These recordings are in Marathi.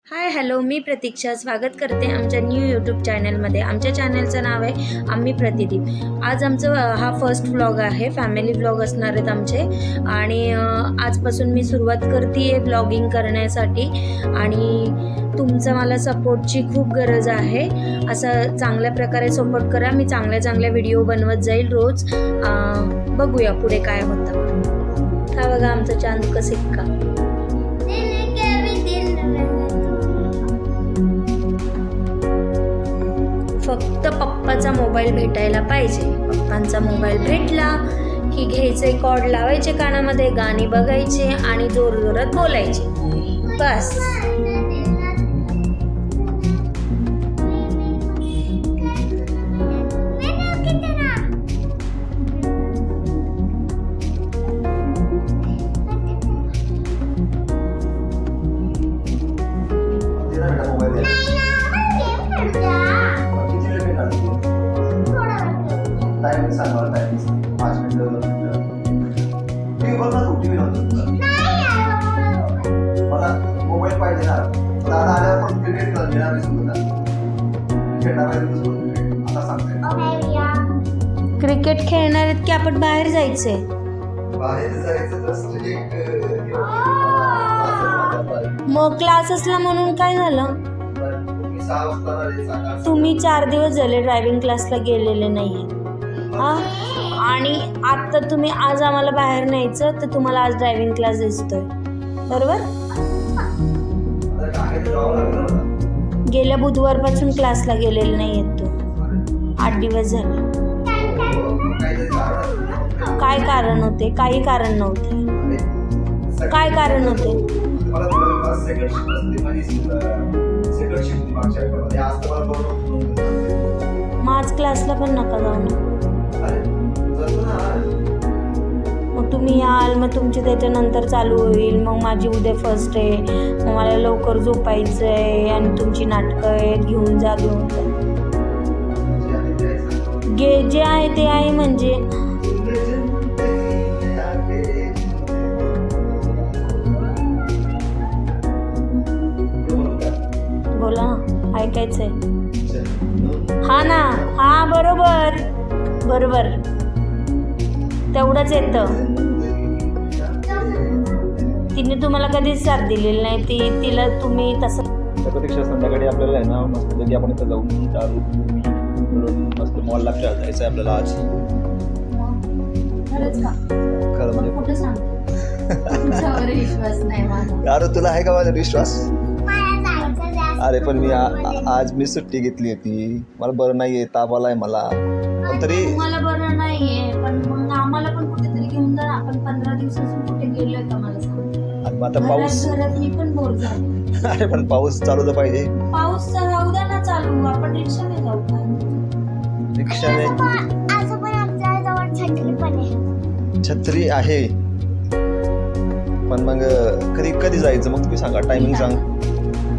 हाय हॅलो, मी प्रतीक्षा स्वागत करते आमच्या न्यू यूट्यूब चॅनलमध्ये। आमच्या चॅनलचं नाव आहे आम्ही प्रतिदीप। आज आमचं हा फर्स्ट व्लॉग आहे, फॅमिली व्लॉग असणार आहेत आमचे। आणि आजपासून मी सुरुवात करते आहे व्लॉगिंग करण्यासाठी आणि तुमचा मला सपोर्टची खूप गरज आहे। असं चांगल्या प्रकारे सपोर्ट करा, मी चांगल्या व्हिडिओ बनवत जाईल रोज। बघूया पुढे काय होतं। हा बघा आमचा चांदूका सिक्का। फक्त पप्पाचा मोबाईल भेटायला पाहिजे। पप्पांचा मोबाईल भेटला की घ्यायचे, कॉर्ड लावायचे कानामध्ये, गाणी बघायचे आणि जोरजोरात बोलायचे, बस। क्रिकेट खेळणार आहेत की आपण बाहेर जायचे? मग क्लास असला म्हणून काय झालं? तुम्ही 4 दिवस झाले ड्रायव्हिंग क्लासला गेलेले नाहीये आणि आता तुम्ही आज आम्हाला बाहेर न्यायचं तर तुम्हाला आज ड्रायव्हिंग क्लास दिसतोय, बरोबर? गेल्या बुधवारपासून क्लासला गेलेले नाही आहेत तू, 8 दिवस झाले। काय कारण होते? काही कारण नव्हते। काय कारण होते? माझ क्लासला पण नका जाऊ ना। मग तुम्ही याल, मग तुमची त्याच्यानंतर चालू होईल, मग माझी उद्या फर्स्ट आहे, मग मला लवकर झोपायचं आहे आणि तुमची नाटकं आहेत, घेऊन जा घेऊन जा। जे आहे ते आहे म्हणजे बोला ना, ऐकायचंय। हा ना, हा बरोबर बरोबर, तेवढंच येतं। तिने तुम्हाला कधीच साथ दिलेली नाही, तिला तुम्ही तसं। प्रतीक्षा संध्याकाळी आपल्याला आहे ना मस्तपैकी आपण इथं जाऊन दारू मस्त मॉलला खेळायला जायचं आहे आपल्याला आज। खरंच का? खरं म्हणजे कुठं सांगतो, तुमच्यावर विश्वास नाही माझा। अरे तुला आहे का माझा विश्वास? अरे पण मी आज मी सुट्टी घेतली होती, मला बरं नाहीये, ताप आलाय मला, पण तरी मला बरं नाहीये, पण मग आम्हाला पण कुठेतरी घेऊन जा। आपण 15 दिवसापासून कुठे गेलोय का मला सांग? आता पाऊस, घरात मी पण बोर झाले। अरे पण पाऊस चालू तर पाहिजे। पाऊस राहू द्या ना चालू, आपण रिक्षाने जाऊ का? रिक्षाने? असं पण आमच्या जवळ छत्री पण आहे। छत्री आहे पण मग कधी जायचं मग तुम्ही सांगा, टायमिंग सांग।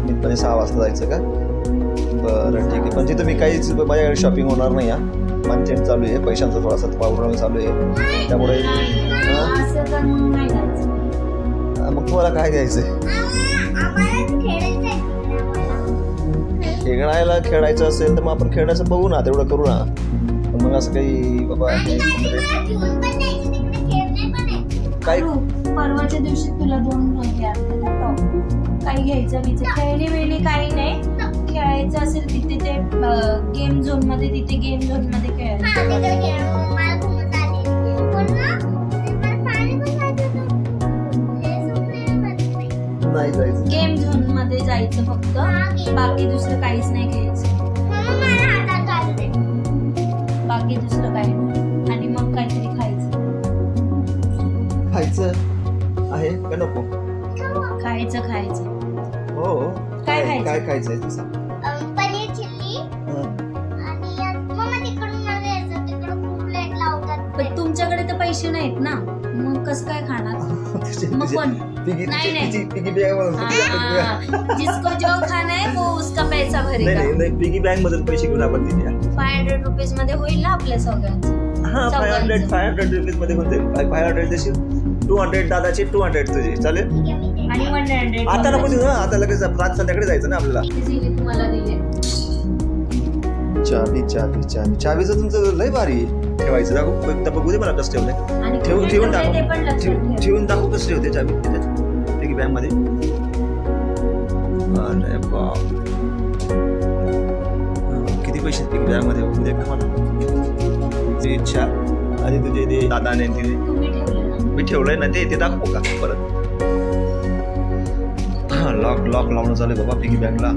मी 6 वाजता जायचं का? बरं ठीक आहे, पण तिथं मी काहीच माझ्याकडे शॉपिंग होणार नाही। मानचेंट चालू आहे, पैशांचा थोडासा प्रॉब्लेम चालू आहे, त्यामुळे मग तुम्हाला काय घ्यायचंय? खेळायचं असेल तर मग आपण खेळायचं बघू ना, तेवढं करू ना। पण मग असं काही बाबा काय परवाच्या दिवशी तुला 2 काही घ्यायचं बिचं, खेळणी वेळणी काही नाही। खेळायचं असेल तिथे ते गेम झोन मध्ये, तिथे गेम झोन मध्ये खेळायचं। नाही जायचं, गेम झोन मध्ये जायचं फक्त, बाकी दुसरं काहीच नाही घ्यायचं, बाकी दुसरं काही नाही। आणि मग काहीतरी खायचं आहे का नको? खायचं हो, काय खायचं? काय खायचंय ते सांग। पनीर चिल्ली आणि मम्मा तिकडून मला यायचं, तिकडून खूप लेट लावतात। पण तुमच्याकडे तर पैसे नाहीत ना, मग कसं काय खाणार? मग कोण? नहीं जिसको जो खाना है वो उसका पैसा भरेगा। नाही पिगी बँक मधून पैसे घेऊन आपण दिले 500 रुपीज मध्ये होईल ना आपल्या सगळ्यांचं? हां 500 रुपीज मध्ये होते। 500 देशील, 200 दादाचे, 200 तुझे, चालेल? आणि 100 आता नको देऊ ना, आता लगेच रात संध्याकडे जायचं ना आपल्याला. तुम्हाला दिले. चावीचं तुमचं लय भारी ठेवायचं. दाखव बघू दे मला कसं ठेवलंय. आणि ठेवून दाखव. ते पण लक्षात ठेव. ठेवून दाखव कसं ठेवते चावी त्याच्यात पिगी बँक मध्ये. अरे बाप, किती पैसे पिगी बँक मध्ये बघू दे का मला. ते इच्छा आणि तुझे ते दादाने तिने तुम्ही ठेवलं ना. मी ठेवलंय ना ते दाखवू का परत. लॉक लावणं चालू आहे बाबा पिगी बँकला.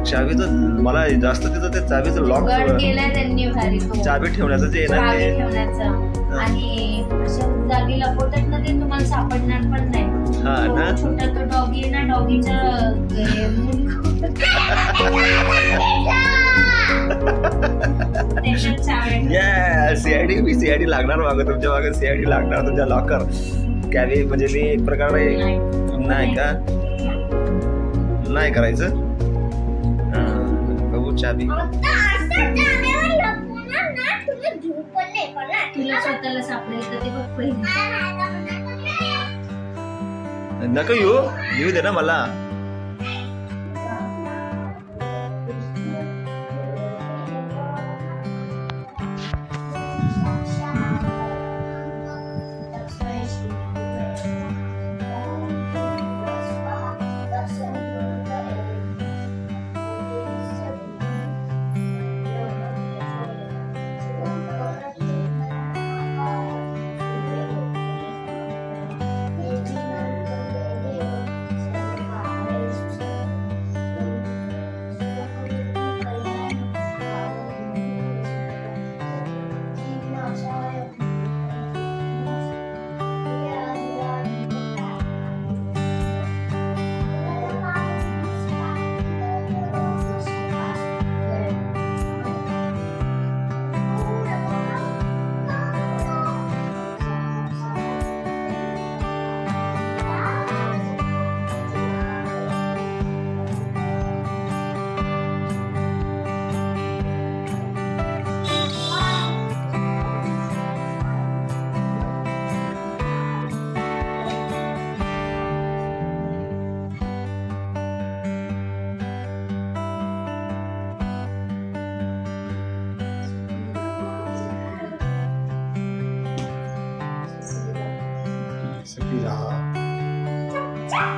चावीचं मला जास्त तिचं ते चावीचं लॉक केलाय त्यांनी भारी तो. चावी ठेवण्याचं जे आहे ना चावी ते ठेवण्याचं आणि अशा जागी लपवतात ना ते तुम्हाला सापडणार पण नाही. हा ना. छोटा तो डॉगी आहे ना, डॉगीच्या सीआयडी लागणार मागं तुमच्या मागे. सीआयडी लागणार तुमच्या लॉकर कॅवी. म्हणजे मी एक प्रकारे नाही का नाही करायचं. बघू चावी तुला स्वतःला सापडेल तर ते बघ पहिले. नको येऊ दे ना मला.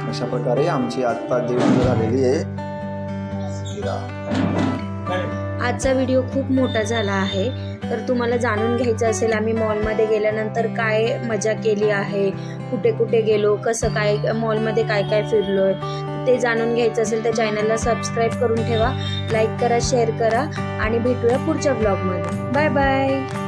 अशा प्रकारे आमची आता देवपूजा झालेली आहे. आजचा व्हिडिओ खूप मोठा झाला आहे. तर तुम्हाला जाणून घ्यायचं असेल आम्ही मॉलमध्ये गेल्यानंतर काय मजा केली आहे, कुठे कुठे गेलो, कसं काय मॉलमध्ये काय काय फिरलोय, ते जाणून घ्यायचं असेल तर चॅनलला सबस्क्राईब करून ठेवा. लाईक करा, शेअर करा आणि भेटूया पुढच्या ब्लॉगमध्ये. Bye bye.